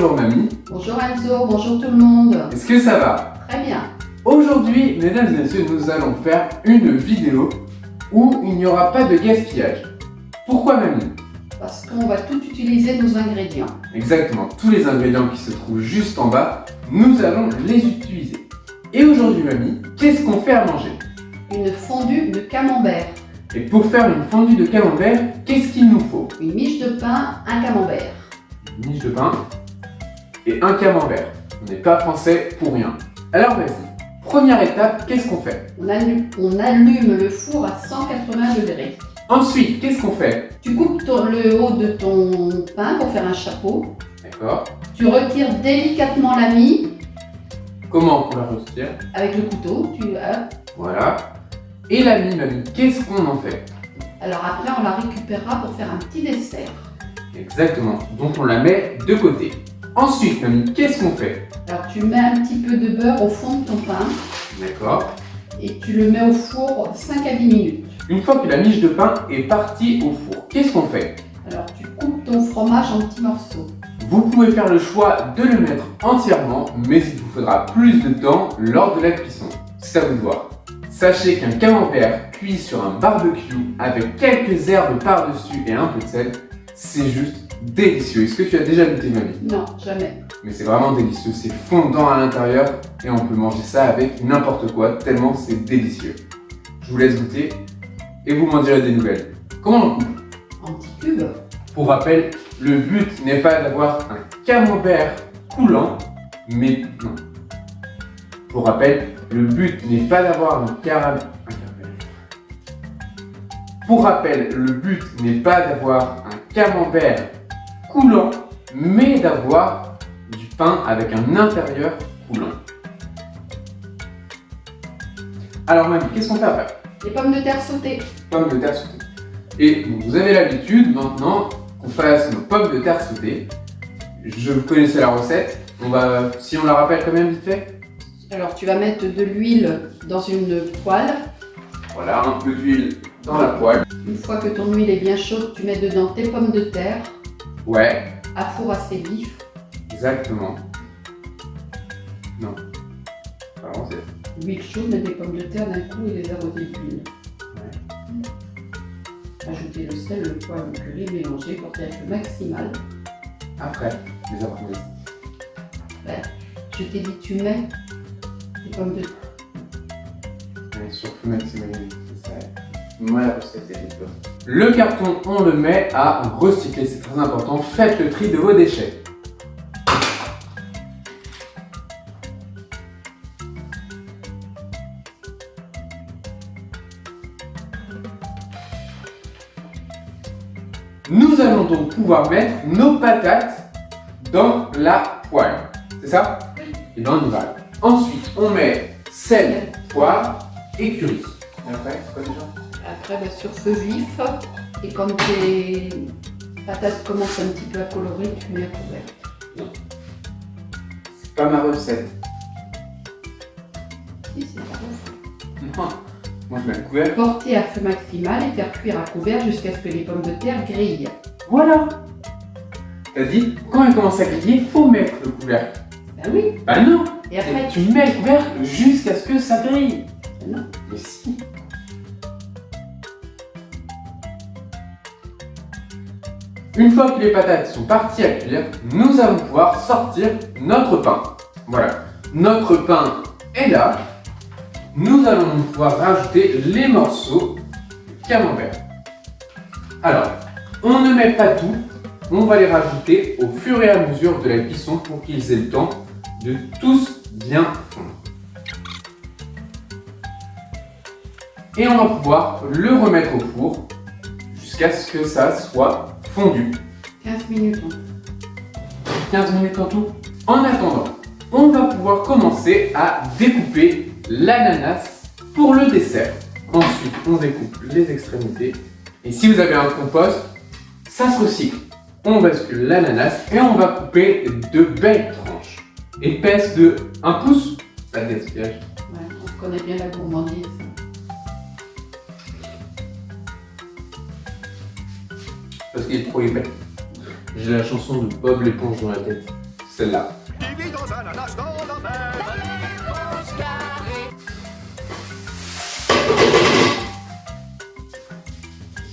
Bonjour mamie. Bonjour Enzo, bonjour tout le monde. Est-ce que ça va? Très bien. Aujourd'hui, mesdames et messieurs, nous allons faire une vidéo où il n'y aura pas de gaspillage. Pourquoi mamie? Parce qu'on va tout utiliser nos ingrédients. Exactement, tous les ingrédients qui se trouvent juste en bas, nous allons les utiliser. Et aujourd'hui mamie, qu'est-ce qu'on fait à manger? Une fondue de camembert. Et pour faire une fondue de camembert, qu'est-ce qu'il nous faut? Une miche de pain, un camembert. Une miche de pain et un camembert. On n'est pas français pour rien. Alors vas-y, première étape, qu'est-ce qu'on fait? On allume le four à 180 degrés. Ensuite, qu'est-ce qu'on fait? Tu coupes le haut de ton pain pour faire un chapeau. D'accord. Tu retires délicatement la mie Comment on la retire? avec le couteau. Voilà. Et la mie, mamie, qu'est-ce qu'on en fait? Alors après, on la récupérera pour faire un petit dessert. Exactement. Donc on la met de côté. Ensuite, mamie, qu'est-ce qu'on fait? Alors tu mets un petit peu de beurre au fond de ton pain D'accord. et tu le mets au four 5 à 10 minutes. Une fois que la miche de pain est partie au four, qu'est-ce qu'on fait? Alors tu coupes ton fromage en petits morceaux. Vous pouvez faire le choix de le mettre entièrement, mais il vous faudra plus de temps lors de la cuisson. C'est à vous de voir. Sachez qu'un camembert cuit sur un barbecue avec quelques herbes par-dessus et un peu de sel, c'est juste délicieux. Est-ce que tu as déjà goûté, mamie? Non, jamais. Mais c'est vraiment délicieux, c'est fondant à l'intérieur et on peut manger ça avec n'importe quoi, tellement c'est délicieux. Je vous laisse goûter et vous m'en direz des nouvelles. Comment on coupe? En petits cubes. Pour rappel, le but n'est pas d'avoir un camembert coulant, mais non. Pour rappel, le but n'est pas d'avoir un caramel. Pour rappel, le but n'est pas d'avoir un camembert coulant, mais d'avoir du pain avec un intérieur coulant. Alors mamie, qu'est-ce qu'on fait après? Les pommes de terre sautées. Pommes de terre sautées. Et vous avez l'habitude maintenant qu'on fasse nos pommes de terre sautées. Je connaissais la recette. Si on la rappelle quand même vite fait. Alors tu vas mettre de l'huile dans une poêle. Voilà, un peu d'huile dans la poêle. Une fois que ton huile est bien chaude, tu mets dedans tes pommes de terre Ouais, à four assez vif. exactement. Non. Alors, c'est... L'huile chaude, mets des pommes de terre d'un coup et les arroser d'huile. Ajouter le sel, le poivre, le curry, mélanger, porter à feu maximal. Après, les avoir mises. Je t'ai dit tu mets les pommes de terre. Allez, sur feu maximal, c'est ça. Moi, la recette est libre. Le carton, on le met à recycler, c'est très important. Faites le tri de vos déchets. Nous allons donc pouvoir mettre nos patates dans la poêle. C'est ça? Oui. Et bien on y va. Ensuite, on met sel, poivre et curry. Et après, c'est quoi déjà? Après, sur feu vif. Et quand tes patates commencent un petit peu à colorer, tu mets à couvert. Non. C'est pas ma recette. Si, c'est pas ouf. Non. Moi je mets le couvert. Porter à feu maximal et faire cuire à couvert jusqu'à ce que les pommes de terre grillent. Voilà. T'as dit, quand elle commence à griller, il faut mettre le couvercle. Ben oui. Bah non. Et après, Tu mets le couvercle jusqu'à ce que ça grille. Ben non. Mais si. Une fois que les patates sont parties à cuire, nous allons pouvoir sortir notre pain. Voilà. Notre pain est là. Nous allons pouvoir rajouter les morceaux de camembert. Alors, on ne met pas tout, on va les rajouter au fur et à mesure de la cuisson pour qu'ils aient le temps de tous bien fondre. Et on va pouvoir le remettre au four jusqu'à ce que ça soit fondu. 15 minutes. 15 minutes en tout. En attendant, on va pouvoir commencer à découper l'ananas pour le dessert. Ensuite, on découpe les extrémités. Et si vous avez un compost, ça se recycle. On bascule l'ananas et on va couper de belles tranches. Épaisses de 1 pouce. Pas de gaspillage. Ouais, on connaît bien la gourmandise. Parce qu'il est trop épais. J'ai la chanson de Bob l'éponge dans la tête. celle-là.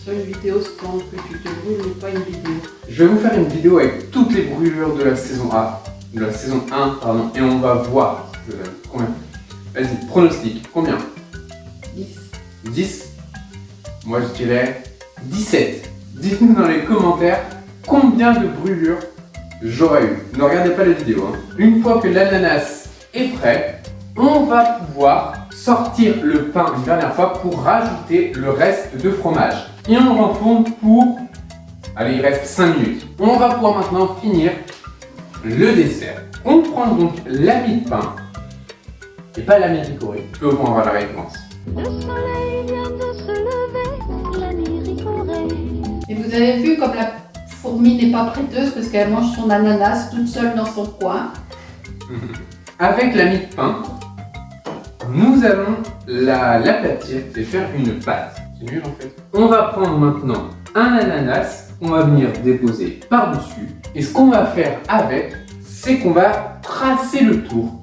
Sur une vidéo, c'est quand que tu te brûles, mais pas une vidéo. Je vais vous faire une vidéo avec toutes les brûlures de la saison A, de la saison 1, pardon, et on va voir combien. Vas-y, pronostic, combien? 10. 10? Moi je dirais 17. Dites-nous dans les commentaires combien de brûlures j'aurais eu. Ne regardez pas la vidéo. Hein. Une fois que l'ananas est prêt, on va pouvoir sortir le pain une dernière fois pour rajouter le reste de fromage. Et on renfourne pour... Allez, il reste 5 minutes. On va pouvoir maintenant finir le dessert. On prend donc la mie de pain, et pas la mie ricorée, que vous avoir la réponse. Le soleil vient de se lever, la nuit ricorée. Et vous avez vu comme la fourmi n'est pas prêteuse parce qu'elle mange son ananas toute seule dans son coin. Avec la mie de pain, nous allons l'aplatir et faire une pâte. C'est nul en fait. On va prendre maintenant un ananas qu'on va venir déposer par-dessus. Et ce qu'on va faire avec, c'est qu'on va tracer le tour.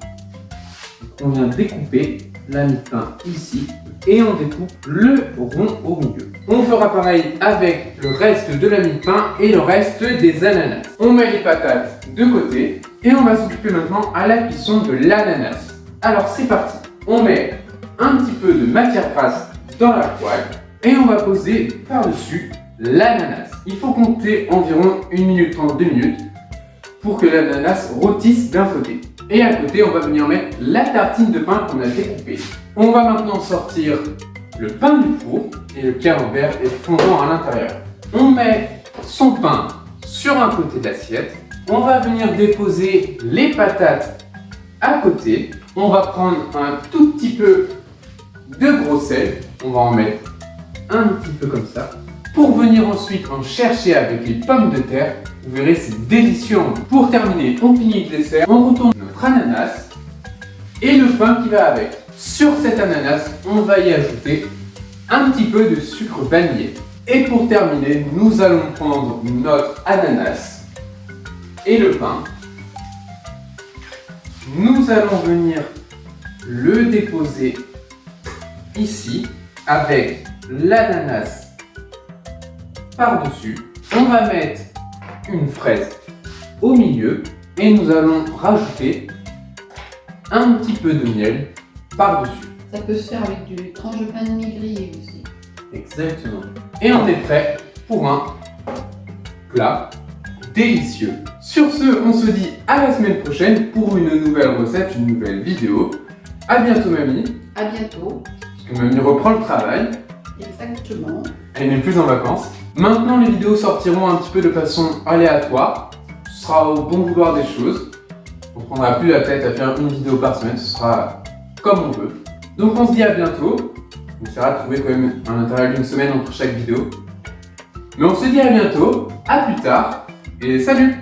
On vient découper la mie de pain ici et on découpe le rond au milieu. On fera pareil avec le reste de la mie de pain et le reste des ananas. On met les patates de côté et on va s'occuper maintenant à la cuisson de l'ananas. Alors c'est parti. On met un petit peu de matière grasse dans la poêle et on va poser par-dessus l'ananas. Il faut compter environ 1 minute 30, 2 minutes pour que l'ananas rôtisse d'un côté. Et à côté, on va venir mettre la tartine de pain qu'on a découpée. On va maintenant sortir le pain du four et le camembert est fondant à l'intérieur. On met son pain sur un côté de l'assiette. On va venir déposer les patates à côté. On va prendre un tout petit peu de gros sel. On va en mettre un petit peu comme ça. Pour venir ensuite en chercher avec les pommes de terre. Vous verrez, c'est délicieux. Pour terminer, on finit le dessert. On retourne notre ananas et le pain qui va avec. Sur cet ananas, on va y ajouter un petit peu de sucre vanillé. Et pour terminer, nous allons prendre notre ananas et le pain. Nous allons venir le déposer ici avec l'ananas par-dessus. On va mettre une fraise au milieu et nous allons rajouter un petit peu de miel par-dessus. Ça peut se faire avec du tranche de pain de mie grillé aussi. Exactement. Et on est prêt pour un plat délicieux. Sur ce, on se dit à la semaine prochaine pour une nouvelle recette, une nouvelle vidéo. À bientôt mamie. À bientôt. Parce que mamie reprend le travail. Exactement. Elle n'est plus en vacances. Maintenant, les vidéos sortiront un petit peu de façon aléatoire. Ce sera au bon vouloir des choses. On ne prendra plus la tête à faire une vidéo par semaine. Ce sera comme on veut. Donc on se dit à bientôt. On essaiera de trouver quand même un intervalle d'une semaine entre chaque vidéo. Mais on se dit à bientôt, à plus tard, et salut!